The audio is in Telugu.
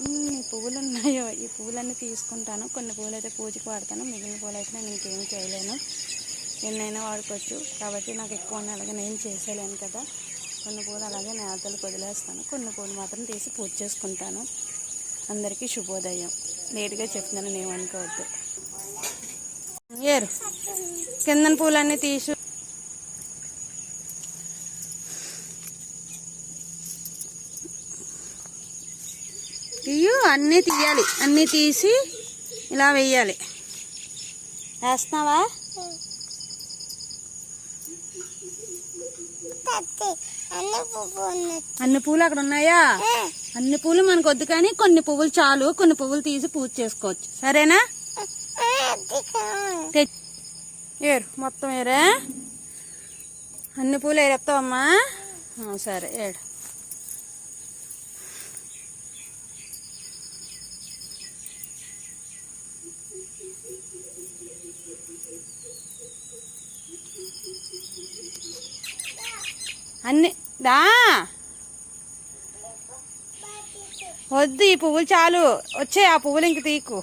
ఎన్ని పువ్వులు ఉన్నాయో. ఈ పువ్వులన్నీ తీసుకుంటాను. కొన్ని పువ్వులు అయితే పూజకి వాడతాను, మిగిలిన పువ్వులు అయితే నేను ఇంకేమీ చేయలేను. ఎన్నైనా వాడుకోవచ్చు కాబట్టి నాకు ఎక్కువ ఉన్నాయి, అలాగే నేను చేసేలేను కదా. కొన్ని పువ్వులు అలాగే నేతలకు వదిలేస్తాను, కొన్ని పువ్వులు మాత్రం తీసి పూజ చేసుకుంటాను. అందరికీ శుభోదయం. లేట్గా చెప్తున్నాను, ఏమనుకోవద్దు. ఏరు కిందన పూలన్నీ తీసు. తీయు అన్నీ తీయాలి, అన్నీ తీసి ఇలా వెయ్యాలి. వేస్తున్నావా? అన్ని పూలు అక్కడ ఉన్నాయా? అన్ని పూలు మనకు వద్దు, కానీ కొన్ని పువ్వులు చాలు. కొన్ని పువ్వులు తీసి పూజ చేసుకోవచ్చు, సరేనా? ఏరు మొత్తం ఏరా. అన్ని పూలు ఏరేస్తావమ్మా? సరే ఏడు. అన్ని దా వద్దు, ఈ పువ్వులు చాలు. వచ్చే ఆ పువ్వులు ఇంక తీకు.